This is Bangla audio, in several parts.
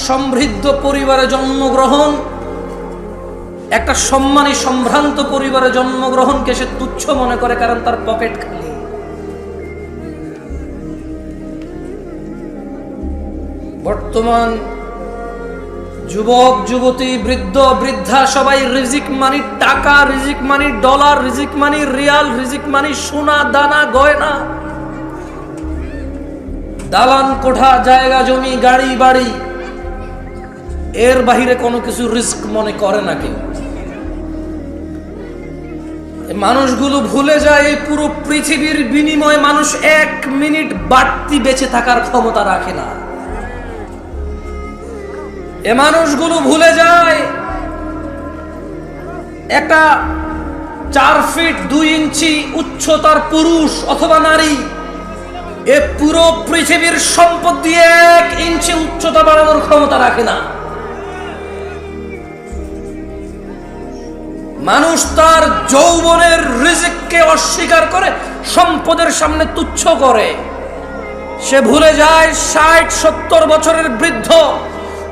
সমৃদ্ধ পরিবারে জন্মগ্রহণ, একটা সম্মানী সম্ভ্রান্ত পরিবারে জন্মগ্রহণকে সে তুচ্ছ মনে করে, কারণ তার পকেট খালি। বর্তমান যুবক যুবতী, বৃদ্ধ বৃদ্ধা সবাই রিজিক মানি টাকা, রিজিক মানি ডলার, রিজিক মানি রিয়াল, রিজিক মানি সোনা দানা গয়না, দালান কোঠা, জায়গা জমি, গাড়ি বাড়ি। এর বাহিরে কোনো কিছু রিস্ক মনে করে না কেউ। মানুষগুলো ভুলে যায় এই পুরো পৃথিবীর বিনিময়ে মানুষ 1 মিনিট বাড়তি বেঁচে থাকার ক্ষমতা রাখে না। এ মানুষগুলো ভুলে যায় একটা 4 ফিট 2 ইঞ্চি উচ্চতার পুরুষ অথবা নারী এ পুরো পৃথিবীর সম্পদ দিয়ে 1 ইঞ্চি উচ্চতা বাড়ানোর ক্ষমতা রাখে না। মানুষ তার যৌবনের রিজিককে অস্বীকার করে, সম্পদের সামনে তুচ্ছ করে। সে ভুলে যায় 60-70 বছরের বৃদ্ধ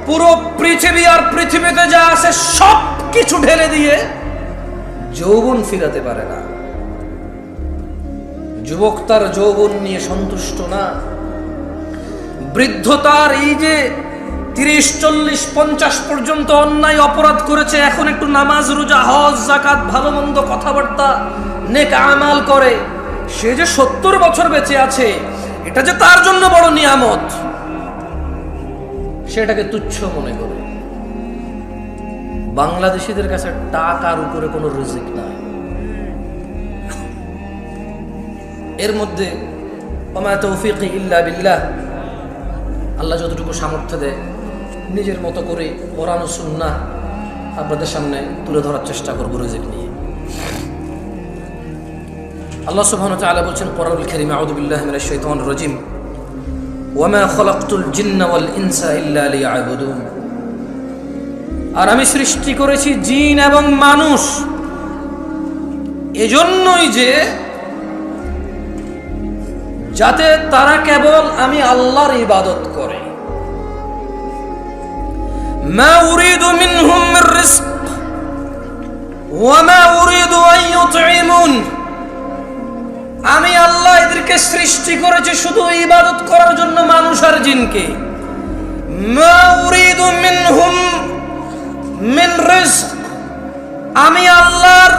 পুরো পৃথিবী আর পৃথিবীতে যা আছে সব কিছু ঢেলে দিয়ে যৌবন ফিরাতে পারে না। যুবক তার যৌবন নিয়ে সন্তুষ্ট না। বৃদ্ধ তার এই যে 30-40-50 পর্যন্ত অন্যায় অপরাধ করেছে, এখন একটু নামাজ রোজা হজ যাকাত ভালো মন্দ কথাবার্তা নেক আমাল করে, সে যে 70 বছর বেঁচে আছে এটা যে তার জন্য বড় নিয়ামত, সেটাকে তুচ্ছ মনে করে। বাংলাদেশিদের কাছে টাকার উপরে কোনো রিজিক নাই। এর মধ্যে ওমা তৌফিকি ইল্লা বিল্লাহ, আল্লাহ যতটুকু সামর্থ্য দেয় নিজের মতো করে কোরআন ও সুন্নাহ আপনাদের সামনে তুলে ধরার চেষ্টা করব রিজিক নিয়ে। আল্লাহ সুবহানাহু ওয়া তাআলা বলেন কোরআনুল কারীমে, আউযু বিল্লাহি মিনাশ শাইতানির রাজীম, ওয়ামা খালাকতুল জিন্না ওয়াল ইনসা ইল্লা লিয়াবুদুন। আর আমি সৃষ্টি করেছি জিন এবং মানুষ এজন্যই যে যাতে তারা কেবল আমি আল্লাহর ইবাদত করে। মা উরিদু মিনহুম মির রিজক ওয়া মা উরিদু আন ইউতঈমুন। আমি আল্লাহ এদেরকে সৃষ্টি করেছি শুধু ইবাদত করার জন্য, মানুষ আর জিনকে। মা উরিদু মিনহুম মিন রিজক, আমি আল্লাহর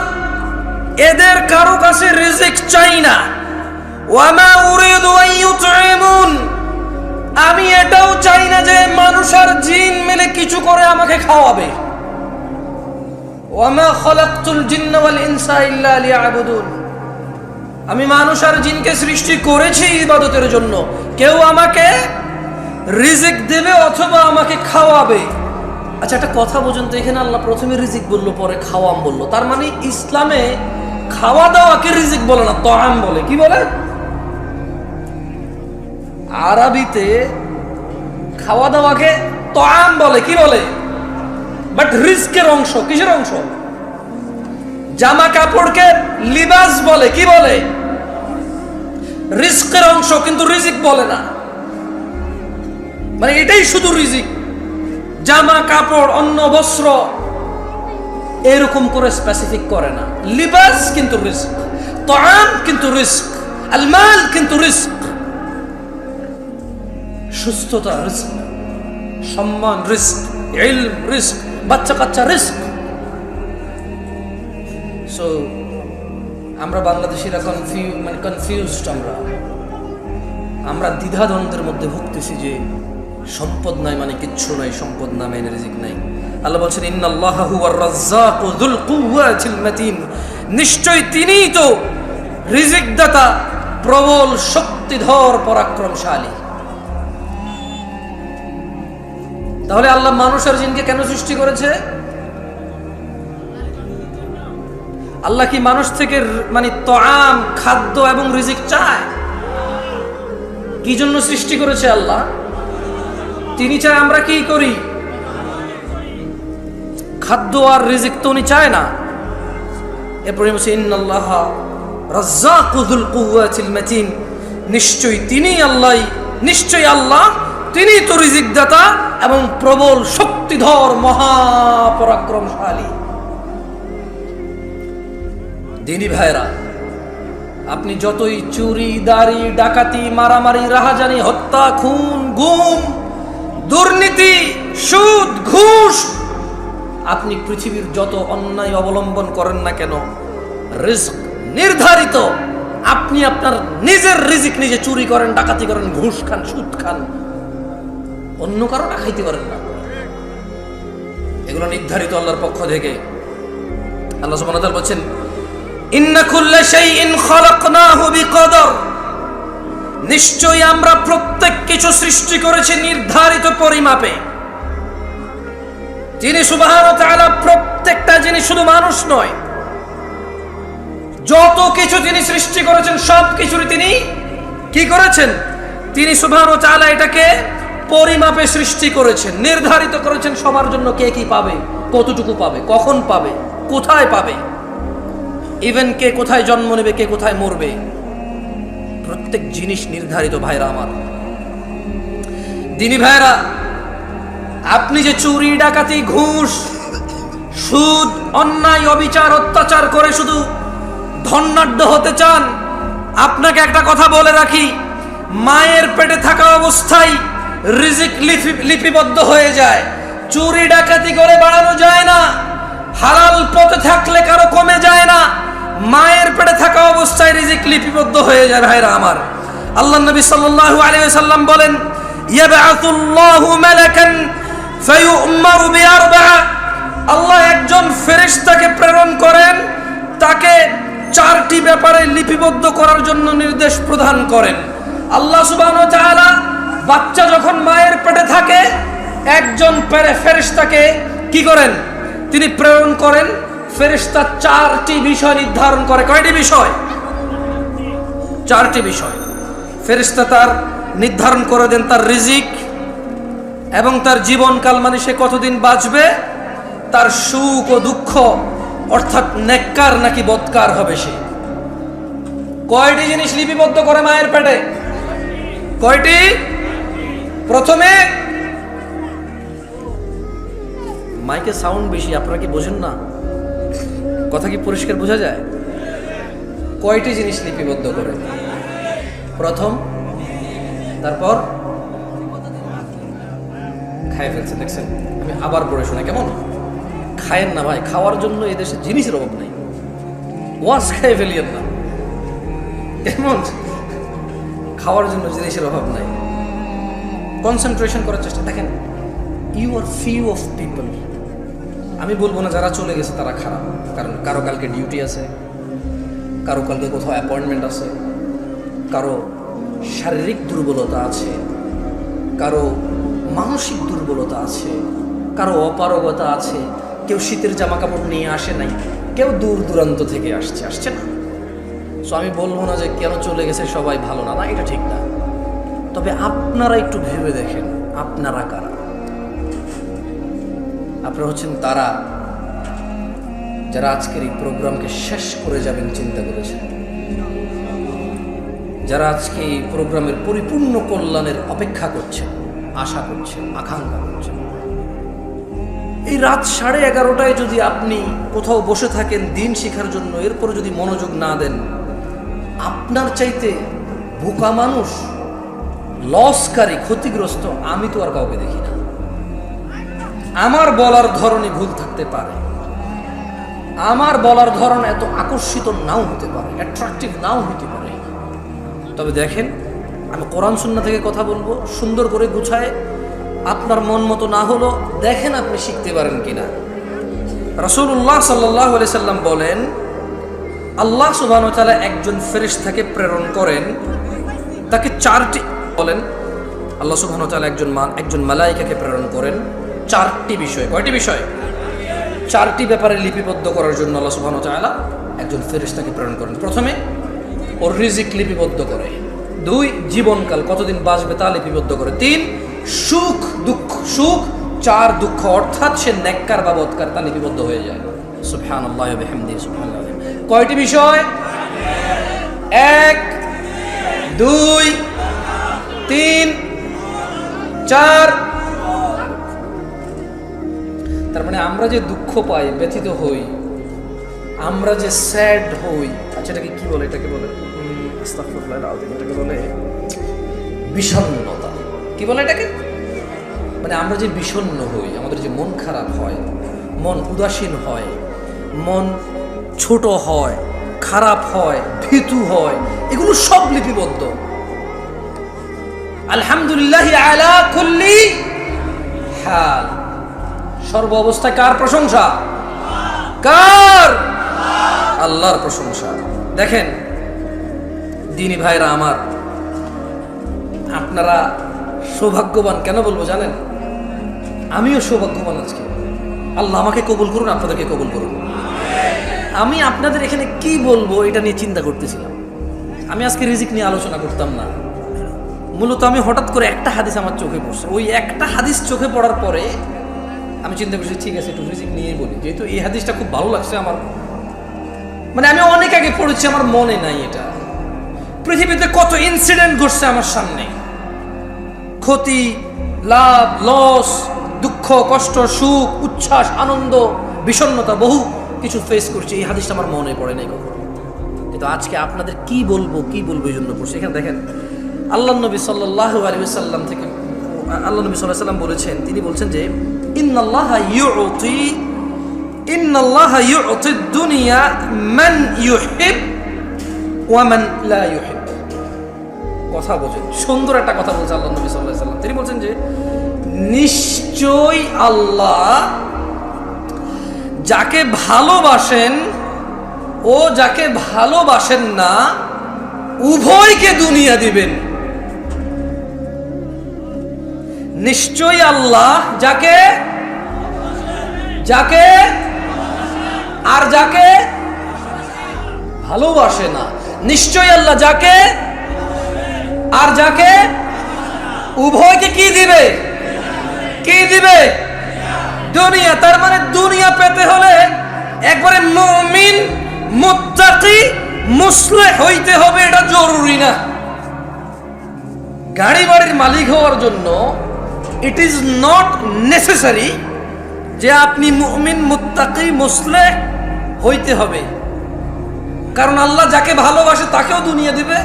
এদের কারো কাছে রিজিক চাই না। ওয়া মা উরিদু আন ইউতঈমুন, আমি এটাও চাই না যে মানুষ আর জিন মিলে কিছু করে আমাকে খাওয়াবে। ওয়া মা খালাকতুল জিন্না ওয়াল ইনসা ইল্লা লিয়াবুদুন, আমি মানুষ আর জিনকে সৃষ্টি করেছি ইবাদতের জন্য, কেউ আমাকে রিজিক দেবে অথবা আমাকে খাওয়াবে। আচ্ছা একটা কথা বুঝুন তো, এখানে আল্লাহ প্রথমে রিজিক বললো পরে খাওয়াম বললো, তার মানে ইসলামে খাওয়া দাওয়াকে রিজিক বলে না, তাআম বলে। কি বলে? আরবিতে খাওয়া দাওয়াকে তাআম বলে। কি বলে? বাট রিজকের অংশ। কিসের অংশ? জামা কাপড়কে লিবাস বলে। কি বলে? রিজকের অংশ, কিন্তু রিজিক বলে না। মানে এটাই শুধু রিজিক, জামা কাপড় অন্ন বস্ত্র এরকম করে স্পেসিফিক করে না। লিবাস কিন্তু রিজক, তাআম কিন্তু রিজক, আল মাল কিন্তু রিজক, সুস্থতা রিজক, সম্মান রিজক, ইলম রিজক, বাচ্চা কাচ্চা রিজক। সো আমরা বাংলাদেশিরা কনফিউজড, আমরা দ্বিধাদ্বন্দ্বের মধ্যে ভুগতেছি যে সম্পদ নাই মানে কিচ্ছু নাই, সম্পদ না মানে রিজিক নাই। আল্লাহ বলছেন ইন্নাল্লাহা হুয়ার রাজ্জাকু যুল কুওয়াতিল মাতিন, নিশ্চয় তিনিই তো রিজিক দাতা, প্রবল শক্তিধর পরাক্রমশালী। তাহলে আল্লাহ মানুষ আর জিনকে কেন সৃষ্টি করেছে? আল্লাহ কি মানুষ থেকে মানে তাআম খাদ্য এবং রিজিক চায়? কি জন্য সৃষ্টি করেছে আল্লাহ? তিনি চায় আমরা কি করি? খাদ্য আর রিজিক তো উনি চায় না। এরপরে বলছে ইন্নাল্লাহা রাজ্জাকু যুল কুওয়াতিল মাতিন, নিশ্চয়ই তিনি আল্লাহ, নিশ্চয়ই আল্লাহ তিনি তো রিজিক দাতা এবং প্রবল শক্তিধর মহাপরাক্রমশালী। দিনী ভাইরা, আপনি যতই চুরি, দাড়ি, ডাকাতি, মারামারি, রাহাজানি, হত্যা, খুন, গুম, দুর্নীতি, সুদ, ঘুষ, আপনি পৃথিবীর যত অন্যায় অবলম্বন করেন না কেন, রিজক নির্ধারিত। আপনি আপনার নিজের রিজিক নিজে চুরি করেন, ডাকাতি করেন, ঘুষ খান, সুদ খান, অন্য কারো না খাইতে পারেন না, এগুলো নির্ধারিত আল্লাহর পক্ষ থেকে। আল্লাহ সুবহানাহু ওয়া তাআলা বলেন, ইন্না কুল্লা শাইইন খালাকনাহু বিকদর, নিশ্চয়ই আমরা প্রত্যেক কিছু সৃষ্টি করেছি নির্ধারিত পরিমাপে। যিনি সুবহানাহু ওয়া তাআলা প্রত্যেকটা জিনিস, শুধু মানুষ নয়, যত কিছু তিনি সৃষ্টি করেছেন সব কিছুরই তিনি কি করেছেন? তিনি সুবহানাহু ওয়া তাআলা এটাকে পরিমাপে সৃষ্টি করেছেন, নির্ধারিত করেছেন সবার জন্য কে কি পাবে, কতটুকু পাবে, কখন পাবে, কোথায় পাবে, ইভেন কে কোথায় জন্ম নেবে, কে কোথায় মরবে, প্রত্যেক জিনিস নির্ধারিত। ভাইরা আমার, দিনী ভাইরা, আপনি যে চুরি, ডাকাতি, ঘুষ, সুদ, অন্যায়, অবিচার, অত্যাচার করে শুধু ধনাঢ্য হতে চান, আপনাকে একটা কথা বলে রাখি, মায়ের পেটে থাকা অবস্থায় রিজিক লিপিবদ্ধ হয়ে যায়। চুরি ডাকাতি করে বাড়ানো যায় না, হালাল পথে থাকলে কারো কমে যায় না, মায়ের পেটে থাকা অবস্থায় রিজিক লিপিবদ্ধ হয়ে যায়। ভাইরা আমার, আল্লাহ নবী সাল্লাল্লাহু আলাইহি ওয়াসাল্লাম বলেন, ইয়াবআতুল্লাহু মালাকান ফায়ু'মারু বিআরবা'a, আল্লাহ একজন ফেরেশতাকে প্রেরণ করেন, তাকে চারটি ব্যাপারে লিপিবদ্ধ করার জন্য নির্দেশ প্রদান করেন। আল্লাহ সুবহানাহু ওয়া তাআলা বাচ্চা যখন মায়ের পেটে থাকে, একজন ফেরেশতাকে কি করেন? তিনি প্রেরণ করেন। ফেরেশতা চারটি বিষয় নির্ধারণ করে। কয়টি বিষয়? চারটি বিষয়। ফেরেশতা তার নির্ধারণ করে দেন তার রিজিক এবং তার জীবনকাল, মানে সে কতদিন বাঁচবে, তার সুখ ও দুঃখ, অর্থাৎ নেককার নাকি বদকার হবে সে। কয়টি জিনিস লিপিবদ্ধ করে মায়ের পেটে? কয়টি? প্রথমে, মাইকে সাউন্ড বেশি, আপনারা কি বোঝেন না? কথা কি পরিষ্কার বোঝা যায়? কয়টি জিনিস লিপিবদ্ধ করে? প্রথম, তারপর খাই ফেলছে, দেখছেন? আমি আবার পড়ে শোনা, কেমন? খায়েন না ভাই, খাওয়ার জন্য এদেশে জিনিসের অভাব নাই, ওয়াজ খাই ফেলিয়েন না, কেমন? খাওয়ার জন্য জিনিসের অভাব নাই, কনসেন্ট্রেশন করার চেষ্টা। দেখেন, you are few of people, আমি বলবো না যারা চলে গেছে তারা খারাপ, কারণ কারো কালকে ডিউটি আছে, কারো কালকে কোথাও অ্যাপয়েন্টমেন্ট আছে, কারো শারীরিক দুর্বলতা আছে, কারো মানসিক দুর্বলতা আছে, কারো অপারগতা আছে, কেউ শীতের জামা কাপড় নিয়ে আসে নাই, কেউ দূর দূরান্ত থেকে আসছে না। সো আমি বলবো না যে কেন চলে গেছে সবাই ভালো না, না, এটা ঠিক না। তবে আপনারা একটু ভেবে দেখেন, আপনারা কারা? আপনারা হচ্ছেন তারা যারা আজকের এই প্রোগ্রামকে শেষ করে যাবেন চিন্তা করেছেন, যারা আজকে এই প্রোগ্রামের পরিপূর্ণ কল্যাণের অপেক্ষা করছেন, আশা করছেন, আকাঙ্ক্ষা করছেন। এই রাত 11:30টায় যদি আপনি কোথাও বসে থাকেন দিন শেখার জন্য, এরপর যদি মনোযোগ না দেন, আপনার চাইতে বোকা মানুষ, লসকারী, ক্ষতিগ্রস্ত আমি তো আর কাউকে দেখি না। আমার বলার ধরনই ভুল থাকতে পারে, আমার বলার ধরন এত আকর্ষিত নাও হতে পারে, অ্যাট্রাকটিভ নাও হতে পারে, তবে দেখেন, আমি কোরআন সুন্নাহ থেকে কথা বলবো, সুন্দর করে গুছায়, আপনার মন মতো না হলো দেখেন আপনি শিখতে পারেন কিনা। রাসূলুল্লাহ সাল্লাল্লাহু আলাইহি সাল্লাম বলেন, আল্লাহ সুবহানাহু ওয়া তাআলা একজন ফেরেশতাকে প্রেরণ করেন, তাকে চারটি, বলেন, আল্লাহ সুবহানাহু ওয়া তাআলা একজন মালায়েকাকে প্রেরণ করেন চারটি বিষয়। কয়টি বিষয়? চারটি ব্যাপারে লিপিবদ্ধ করার জন্য আল্লাহ সুবহানাহু ওয়া তাআলা একজন ফেরেশতাকে প্রেরণ করেন। প্রথমে ওর রিজিক লিপিবদ্ধ করে, 2 জীবনকাল, কতদিন বাঁচবে তা লিপিবদ্ধ করে, 3 সুখ দুঃখ, 4 দুঃখ, অর্থাৎ সে নেককার বা বদকার, তা লিপিবদ্ধ হয়ে যায়। সুবহানাল্লাহি ওয়া বিহামদিহি, সুবহানাল্লাহ। কয়টি বিষয়? 1, 2, 3, 4, তার মানে আমরা যে দুঃখ পাই, ব্যথিত হই, আমরা যে স্যাড হই, আচ্ছা এটাকে কি বলে, এটাকে বলে আস্তাগফিরুল্লাহ আল-আযীম, এটাকে বলে বিষণ্ণতা। কি বলে এটাকে? মানে আমরা যে বিষণ্ণ হই, আমাদের যে মন খারাপ হয়, মন উদাসীন হয়, মন ছোট হয়, খারাপ হয়, ভীতু হয়, এগুলো সব লিপিবদ্ধ। আলহামদুলিল্লাহ আলা কুল্লি হাল, সর্ব অবস্থায় কার প্রশংসা? কার? আল্লাহর প্রশংসা। দেখেন দিনী ভাইরা আমার, আপনারা সৌভাগ্যবান। কেন বলবো জানেন? আমিও সৌভাগ্যবান আজকে। আল্লাহ আমাকে কবুল করুন, আপনাদেরকে কবুল করুন। আমি আপনাদের এখানে কি বলবো এটা নিয়ে চিন্তা করতেছিলাম। আমি আজকে রিজিক নিয়ে আলোচনা করতাম না। মূলত আমি হঠাৎ করে একটা হাদিস আমার চোখে পড়ছে। ওই একটা হাদিস চোখে পড়ার পরে আমি চিন্তা করছি ঠিক আছে একটু রিজিক নিয়েই বলি, যেহেতু এই হাদিসটা খুব ভালো লাগছে আমার। মানে আমি অনেক আগে পড়েছি, আমার মনে নাই এটা। পৃথিবীতে কত ইনসিডেন্ট ঘটছে আমার সামনে, ক্ষতি, লাভ, লস, দুঃখ, কষ্ট, সুখ, উচ্ছ্বাস, আনন্দ, বিষণ্ণতা, বহু কিছু ফেস করছি। এই হাদিসটা আমার মনে পড়ে নাই কখনো, কিন্তু আজকে আপনাদের কি বলবো এই জন্য পড়ছি। এখানে দেখেন আল্লাহ নবী সাল্লাল্লাহু আলাইহি ওয়াসাল্লাম থেকে, আল্লাহ নবী সাল্লাল্লাহু আলাইহি ওয়াসাল্লাম বলেছেন, তিনি বলছেন যে ইন্নাল্লাহা ইউতি দুনিয়া মান ইউহিব ওয়া মান লা ইউহিব। কথা বোঝেন, সুন্দর একটা কথা বলছে আল্লাহ নবী সাল্লাল্লাহু আলাইহি ওয়াসাল্লাম। তিনি বলছেন যে নিশ্চয়ই আল্লাহ যাকে ভালোবাসেন ও যাকে ভালোবাসেন না উভয়কে দুনিয়া দিবেন। নিশ্চয়ই আল্লাহ যাকে আর যাকে ভালোবাসে না, নিশ্চয়ই আল্লাহ যাকে আর যাকে উভয়কে কি দিবে? দুনিয়া। তার মানে দুনিয়া পেতে হলে একবারে মুমিন, মুত্তাকি, মুসলিহ হইতে হবে, এটা জরুরি না। গাড়ি বাড়ির মালিক হওয়ার জন্য ইট ইজ নট নেসেসারি যে আপনি মুমিন, মুত্তাকি, মুসলিহ হইতে হবে। কারণ আল্লাহ যাকে ভালোবাসে তাকেও দুনিয়া দিবে,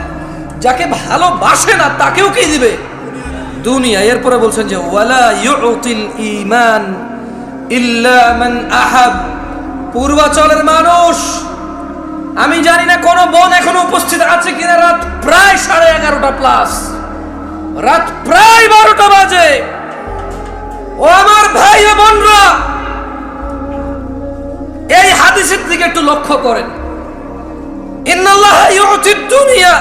যাকে ভালোবাসে না তাকেও কি দিবে? দুনিয়া। এরপরে বলছেন যে ওয়ালা ইউতিল ঈমান ইল্লা মান আহাব। পূর্বাচলের মানুষ, আমি জানি না কোন বোন এখনো উপস্থিত আছে কিনা, রাত প্রায় 11:30 প্লাস, রাত প্রায় 12টা বাজে। ও আমার ভাই ও বোনরা, এই হাদিসের দিকে একটু লক্ষ্য করেন। ইন্নাল্লাহা ইউতিদ দুনিয়া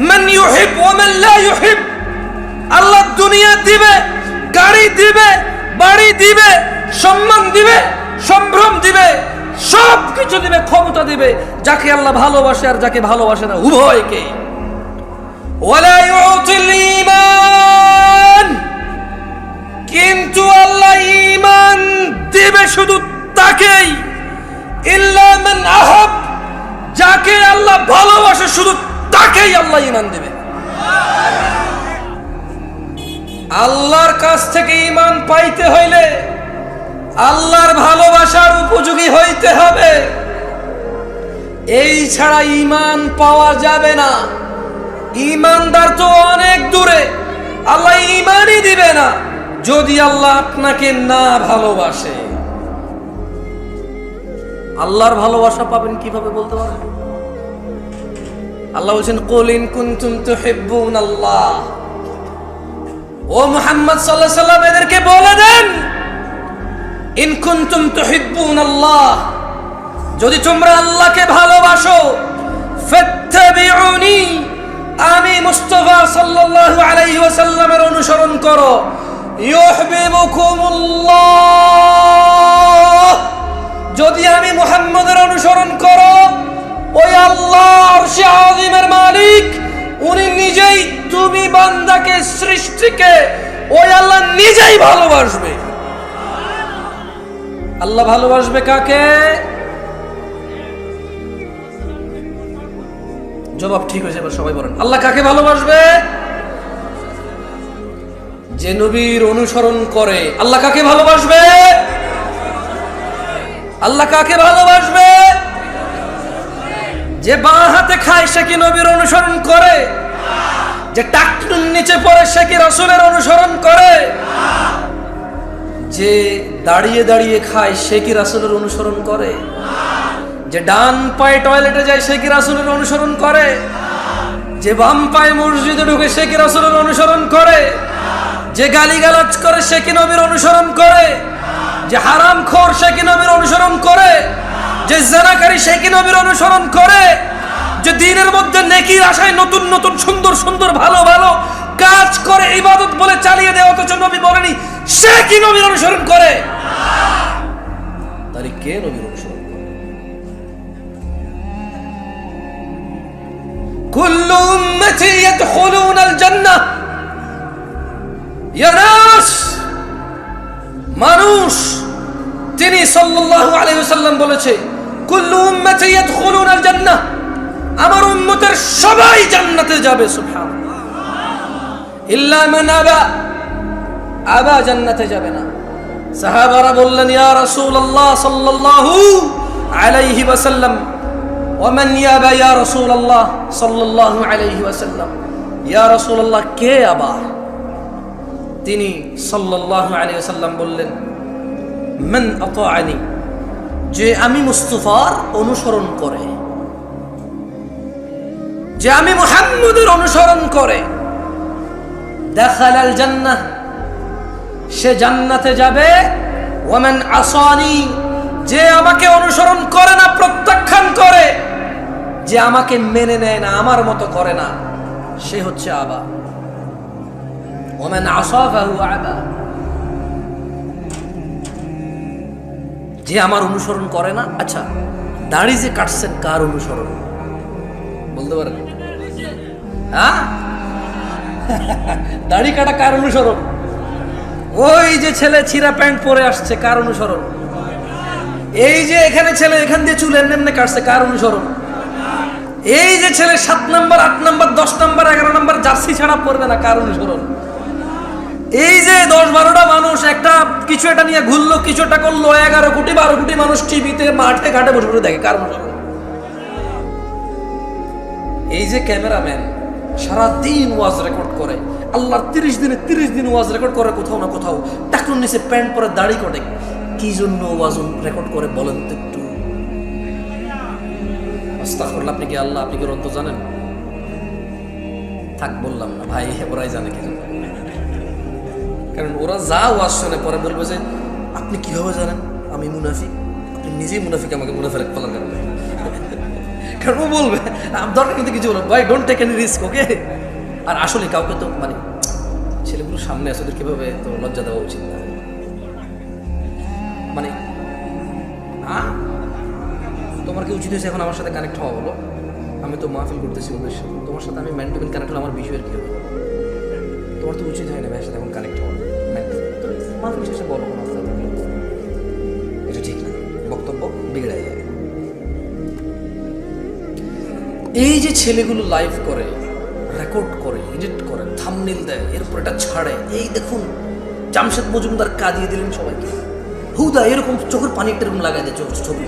মান ইউহিব ওয়া মান লা ইউহিব। আল্লাহ দুনিয়া দিবে, গাড়ি দিবে, বাড়ি দিবে, সম্মান দিবে, সম্ভ্রম দিবে, সব কিছু দিবে, ক্ষমতা দিবে যাকে আল্লাহ ভালোবাসে আর যাকে ভালোবাসে না উভয়কে। ওয়ালা ইউতিল ঈমান, কিন্তু আল্লাহ ঈমান দিবে শুধু তাকেই, ইল্লা মান আহাব, যাকে আল্লাহ ভালোবাসে শুধু তাকেই আল্লাহ ঈমান দিবে। আল্লাহর কাছ থেকে ঈমান পাইতে হইলে আল্লাহর ভালোবাসার উপযোগী হইতে হবে, এই ছাড়া ঈমান পাওয়া যাবে না। ঈমানদার তো অনেক দূরে, আল্লাহ ঈমানই দিবে না যদি আল্লাহ আপনাকে না ভালোবাসে। আল্লাহর ভালোবাসা পাবেন কিভাবে বলতে পারেন? আল্লাহ বলছেন কুল ইন কুনতুম তুহিব্বুনাল্লাহ। ও মুহাম্মদ সাল্লাল্লাহু আলাইহি সাল্লাম, এদেরকে বলে দেন ইন কুনতুম তুহিব্বুনাল্লাহ, যদি তোমরা আল্লাহকে ভালোবাসো, ফাত্তাবিউনি, আমি মুস্তাফা সাল্লাল্লাহু আলাইহি ওয়াসাল্লামের অনুসরণ করো, ইউহিব্বুকুমুল্লাহ, যদি আমি মুহাম্মদের অনুসরণ করো, ওই আল্লাহ আরশে আযীমের মালিক উনি নিজেই, তুমি বান্দাকে, সৃষ্টিকে ওই আল্লাহ নিজেই ভালোবাসবে। আল্লাহ ভালোবাসবে কাকে? জবাব ঠিক হয়েছে, এবার সবাই বলেন আল্লাহ কাকে ভালোবাসবে? যে নবীর অনুসরণ করে, আল্লাহ কাকে ভালোবাসবে? আল্লাহ কাকে ভালোবাসবে? যে বাঁ হাতে খায় সে কি নবীর অনুসরণ করে? যে টাকনুর নিচে পড়ে সে কি রাসূলের অনুসরণ করে? যে দাঁড়িয়ে দাঁড়িয়ে খায় সে কি রাসূলের অনুসরণ করে? যে ডান পায়ে টয়লেটে যায় সে কি রাসূলের অনুসরণ করে? যে বাম পায়ে মসজিদে ঢুকে সে কি রাসূলের অনুসরণ করে? যে গালিগালাজ করে সে কি নবীর অনুসরণ করে? যে হারামখোর সে কি নবীর অনুসরণ করে? যে জিনাকারী সে কি নবীর অনুসরণ করে? যে দ্বীনের মধ্যে নেকির আশায় নতুন নতুন সুন্দর সুন্দর ভালো ভালো কাজ করে ইবাদত বলে চালিয়ে দেয়, অথচ নবী বলেনি সে কি নবীর অনুসরণ করে? তাহলে কে নবীর অনুসরণ করে? কুল্লু উম্মতি ইয়াদখুলুনাল জান্নাহ। ইয়া নাস, মানুষ, তিনি সাল্লাল্লাহু আলাইহি ওয়াসাল্লাম বলেছে কুল্লু উম্মতি ইয়াদখুলুনাল জান্নাহ, আমার উম্মতের সবাই জান্নাতে যাবে। সুবহানাল্লাহ। ইল্লা মান আবা, আবা জান্নাতে যাবে না। সাহাবারা বললেন ইয়া রাসূলুল্লাহ সাল্লাল্লাহু আলাইহি ওয়াসাল্লাম ওয়া মান ইয়াবা ইয়া রাসূলুল্লাহ সাল্লাল্লাহু আলাইহি ওয়াসাল্লাম, ইয়া রাসূলুল্লাহ কে আবা? তিনি সাল্লাল্লাহু আলাইহি ওয়াসাল্লাম বললেন মান আতাআনি, যে আমি মুস্তাফার অনুসরণ করে, যে আমি মুহাম্মদের অনুসরণ করে, দাখালাল জান্নাহ, সে জান্নাতে যাবে। ওয়া মান আসানি, যে আমাকে অনুসরণ করে না, প্রত্যাখ্যান করে, যে আমাকে মেনে নেয় না, আমার মতো করে না, সে হচ্ছে আবা। ওয়া মান আসা ফাহুয়া আবা, যে আমার অনুসরণ করে না। আচ্ছা, দাড়ি যে কাটছেন কার অনুসরণ বলতে পারেন? হ্যাঁ, দাড়ি কাটা কার অনুসরণ? ওই যে ছেলে ছিঁড়া প্যান্ট পরে আসছে কার অনুসরণ? এই যে এখানে ছেলে এখান দিয়ে চুল এমনি কাটছে কার অনুসরণ? এই যে ছেলে 7 number 8 number 10 number 11 number jersey ছাড়া পরবে না কার অনুসরণ? এই যে 10-12টা মানুষ একটা কিছু একটা নিয়ে ঘুরলো, কিছু একটা করলো, 11 কোটি 12 কোটি মানুষ টিভিতে মাঠে ঘাটে বসে বসে দেখে, কার অনুসরণ? এই যে ক্যামেরাম্যান সারাদিন ওয়াজ রেকর্ড করে, আল্লাহর 30 দিন ওয়াজ রেকর্ড করে, কোথাও না কোথাও টাকুর নিচে প্যান্ট পরে দাড়ি কাটে, কি জন্য ওয়াজ রেকর্ড করে বলেন তো একটু? আস্তাগফিরুল্লাহ। আপনি কি আল্লাহ, আপনি কি রন্ত জানেন? থাক বললাম না ভাই, ওরাই জানে কি জন্য। কারণ ওরা যা ওয়াজ শুনে পরে বলবে যে আপনি কিভাবে জানেন আমি মুনাফিক? আপনি নিজেই মুনাফিক, আমাকে মুনাফিক বলার কারণে। কারণ ও বলবে দরকার কিন্তু কিছু বলবে, ভাই ডোন্ট টেক এনি রিস্ক, ওকে? আর আসলে কাউকে তো মানে ছেলেগুলোর সামনে আছে, ওদের কিভাবে তো লজ্জা দেওয়া উচিত না। মানে তোমার কি উচিত হয়েছে এখন আমার সাথে কানেক্ট হওয়া? বলো, আমি তো মাহফিল করতেছি ওদের সাথে, তোমার সাথে আমি ম্যান টু ম্যান কানেক্ট হলে আমার বিষয়ের কি হবে? তোমার তো উচিত হয় না ভাইয়ের সাথে এখন কানেক্ট হওয়া, মাহফিল শেষে বলো কোনো অবস্থা, এটা ঠিক না, বক্তব্য বিগড়ে যায়। এই যে ছেলেগুলো লাইভ করে, রেকর্ড করে, এডিট করে, থাম্বনেইল দেয়, এরপর এটা ছাড়ে, এই দেখুন জামশেদ মজুমদার কাঁদিয়ে দিলেন সবাইকে, হুদা এরকম চোখের পানি একটা এরকম লাগাই দেয় ছবি।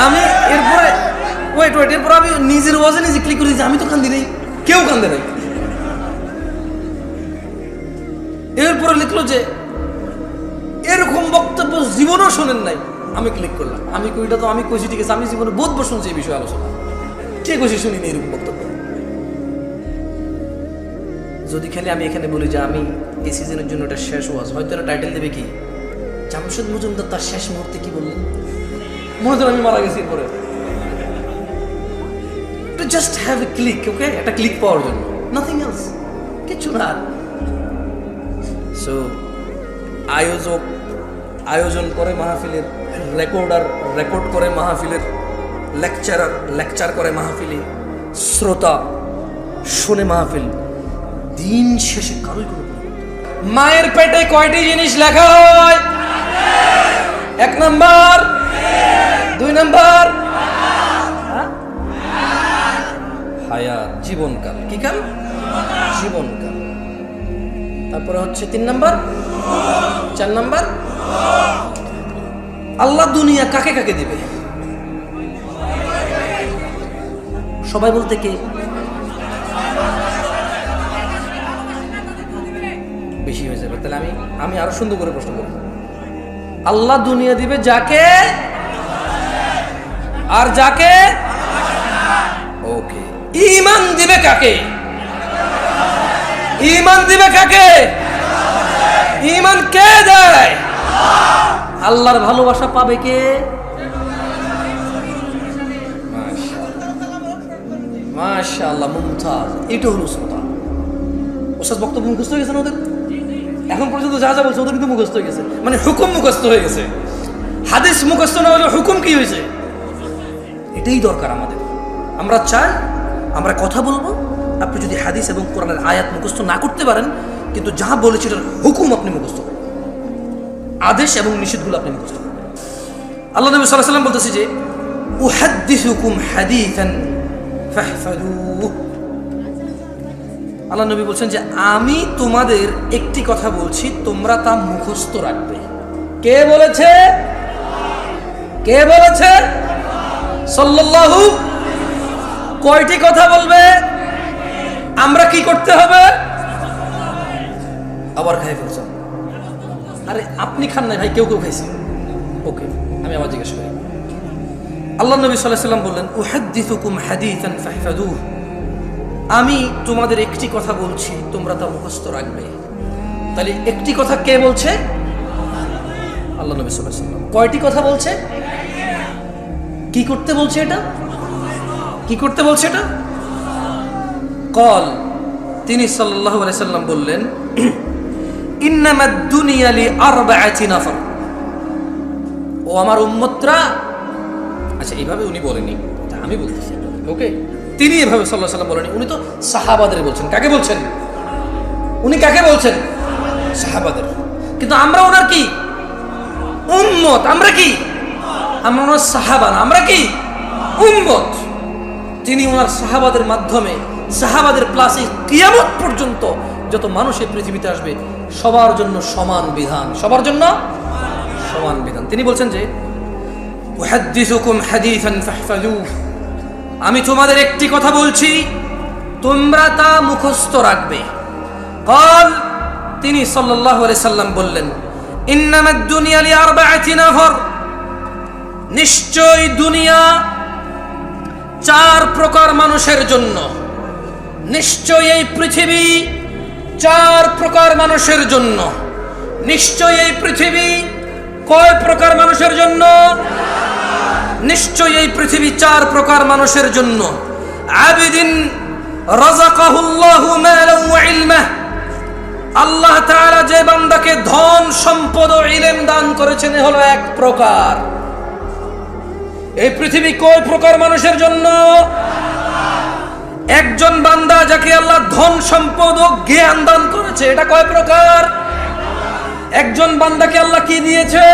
আমি এরপরে ওয়েট এরপর আমি নিজের ওয়াজে নিজে ক্লিক করে দিয়েছি, আমি তো কান্দি নেই, কেউ কান্দে নাই। এরপরে লিখলো যে এরকম বক্তব্য জীবনেও শোনেন নাই, আমি ক্লিক করলাম, আমি কইটা তো আমি কইছি ঠিক আছে, আমি জীবনে বহুতবার শুনছি এই বিষয়ে আলোচনা, কে কইছি শুনিনি এরকম বক্তব্য। যদি খালি আমি এখানে বলি যে আমি এই সিজনের জন্য এটা শেষ ওয়াজ, হয়তো এটা টাইটেল দেবে কি জামশেদ মজুমদার তার শেষ মুহূর্তে কি বললেন, মনে হয় আমি মারা গেছি। এরপরে to just have a click, okay, একটা ক্লিক পাওয়ার জন্য, নাথিং এলস, কিছু না। সো আয়োজন করে মাহফিলের, রেকর্ড করে মাহফিলের, লেকচার করে মাহফিলে, শ্রোতা শুনে মাহফিল, দিন শেষে কারোই কোনো মায়ের পেটে কয়টি জিনিস লেখা হয়? 1 নাম্বার, 2 নাম্বার হায়াত, জীবনকাল। কি কাল? জীবনকাল। তারপরে হচ্ছে 3 নাম্বার, 4 নাম্বার, আল্লাহ দুনিয়া কাকে কাকে দিবে? সবাই বলতে কে? বেশি হয়ে যাবে। তাহলে আমি আরো সুন্দর করে প্রশ্ন করব। আল্লাহ দুনিয়া দিবে যাকে, আর যাকে ওকে। ঈমান দিবে কাকে? ঈমান দিবে কাকে? ঈমান কে দেয়? আল্লাহর ভালোবাসা পাবে কে? মাশাআল্লাহ, মুমতাজ। এটা হলো শ্রোতা। ওস্তাদ বক্তব্য মুখস্থ হয়ে গেছে না ওদের? এখন পর্যন্ত যা যা বলছে ওদের কিন্তু মুখস্থ হয়ে গেছে, মানে হুকুম মুখস্থ হয়ে গেছে। হাদিস মুখস্থ না হলে হুকুম কি হয়েছে? এটাই দরকার আমাদের। আমরা চাই আমরা কথা বলবো, আপনি যদি হাদিস এবং কোরআনের আয়াত মুখস্থ না করতে পারেন, কিন্তু যা বলেছে এটার হুকুম আপনি মুখস্থ করবেন, আদেশ এবং নিষেধগুলো আপনি মুখস্থ করবেন। আল্লাহ নবী সাল্লাল্লাহু আলাইহি ওয়াসাল্লাম বলতেছে যে উহাদ্দিসুকুম হাদিসান ফাহফাযুহু। আল্লাহ নবী বলছেন যে আমি তোমাদের একটি কথা বলছি, তোমরা তা মুখস্থ রাখবে। কে বলেছে? কে বলেছে? সাল্লাল্লাহু। কয়টি কথা বলবে? আমরা কি করতে হবে? আবার খাই ফেলছেন। আরে আপনি খান নাই ভাই, কেউ কেউ খাইছে। ওকে, আমি আবার জিজ্ঞেস করি। আল্লাহ নবী সাল্লাল্লাহু আলাইহি ওয়াসাল্লাম বললেন উহাদ্দিসুকুম হাদিসান ফাহফাযুহু। আমি তোমাদের একটি কথা বলছি, তোমরা তা মুখস্থ রাখবে। তাহলে একটি কথা কে বলছে? আল্লাহ নবী সাল্লাল্লাহু আলাইহি ওয়াসাল্লাম। কয়টি কথা বলছে? কি করতে বলছে এটা? কি করতে বলছে এটা? কল, তিনি সাল্লাল্লাহু আলাইহি সাল্লাম বললেন ইন্নামাদ দুনিয়া লি আরবাআতি নাফর। ও আমার উম্মতরা, আচ্ছা এইভাবে উনি বলেনি, আমি বলতেছি। ওকে, তিনি এভাবে সাল্লাল্লাহু আলাইহি সাল্লাম বলেনি, উনি তো সাহাবাদের বলছেন। কাকে বলছেন? উনি কাকে বলছেন? সাহাবাদের। কিন্তু আমরা ওনার কি উম্মত। আমরা কি? আমরা ওনার সাহাবা না, আমরা কি উম্মত। তিনি ওনার সাহাবাদের মাধ্যমে, সাহাবাদের প্লাসে কিয়ামত পর্যন্ত যত মানুষ এই পৃথিবীতে আসবে সবার জন্য সমান বিধান, সবার জন্য সমান বিধান। তিনি বলছেন যে উহাদ্দিসুকুম হাদিসান ফাহফাযুহু। আমি তোমাদের একটি কথা বলছি, তোমরা তা মুখস্থ রাখবে। কল, তিনি সাল্লাল্লাহু আলাইহি সাল্লাম বললেন ইন্নামাদ দুনিয়া লি আরবাআতি নাফর। নিশ্চয় দুনিয়া 4 প্রকার মানুষের জন্য। নিশ্চয় এই পৃথিবী 4 প্রকার মানুষের জন্য। নিশ্চয় এই পৃথিবী কয় প্রকার মানুষের জন্য? নিশ্চয় এই পৃথিবী 4 প্রকার মানুষের জন্য। আবিদিন রাযাকাহুল্লাহু মালান ওয়া ইলমা। আল্লাহ তাআলা যে বান্দাকে ধন সম্পদ ও ইলম দান করেছেন এ হলো 1 প্রকার। এই পৃথিবী কয় প্রকার মানুষের জন্য? একজন বান্দা যাকে আল্লাহ ধন সম্পদ ও জ্ঞান দান করেছে, এটা কয় প্রকার? একজন বান্দাকে আল্লাহ কি দিয়েছে?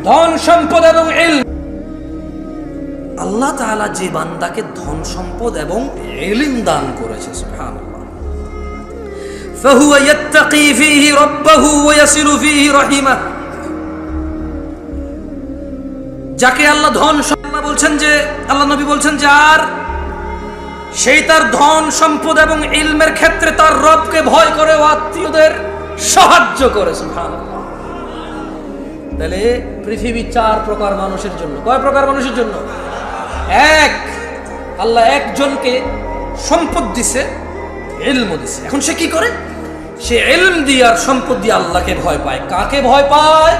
ধন সম্পদ এবং ইলম। আল্লাহ তাআলা যে বান্দাকে ধন সম্পদ এবং ইলম দান করেছে, সুবহানাল্লাহ, ফাহুয়া ইয়াত্তাকি ফীহি রাব্বাহু ওয়া ইয়াসিলু ফীহি রাহিমাহ। যাকে আল্লাহ ধন সম্পদ বলছেন, যে আল্লাহ নবী বলছেন যে আর সেই তার ধন সম্পদ এবং ইলমের ক্ষেত্রে তার রবকে ভয় করে ও আত্মীয়দের সাহায্য করে, সুবহানাল্লাহ। তাহলে পৃথিবী 4 প্রকার মানুষের জন্য। কয় প্রকার মানুষের জন্য? 1, আল্লাহ একজনকে সম্পদ দিছে, ইলম দিছে। এখন সে কি করে? সে ইলম দিয়ে আর সম্পদ দিয়ে আল্লাহকে ভয় পায়। কাকে ভয় পায়?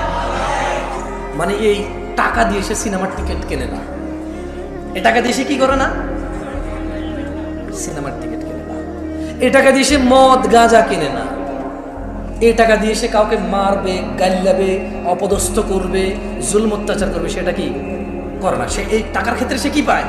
মানে এই টাকা দিয়ে সে সিনেমার টিকিট কেনে না। এই টাকা দিয়ে সে কি করে না? সিনেমার টিকিট কেনে না। এই টাকা দিয়ে সে মদ গাঁজা কিনে না। এই টাকা দিয়ে সে কাউকে মারবে, গাল্লাবে, অপদস্থ করবে, জুলম অত্যাচার করবে, সেটা কি করে না। সে এই টাকার ক্ষেত্রে সে কি পায়?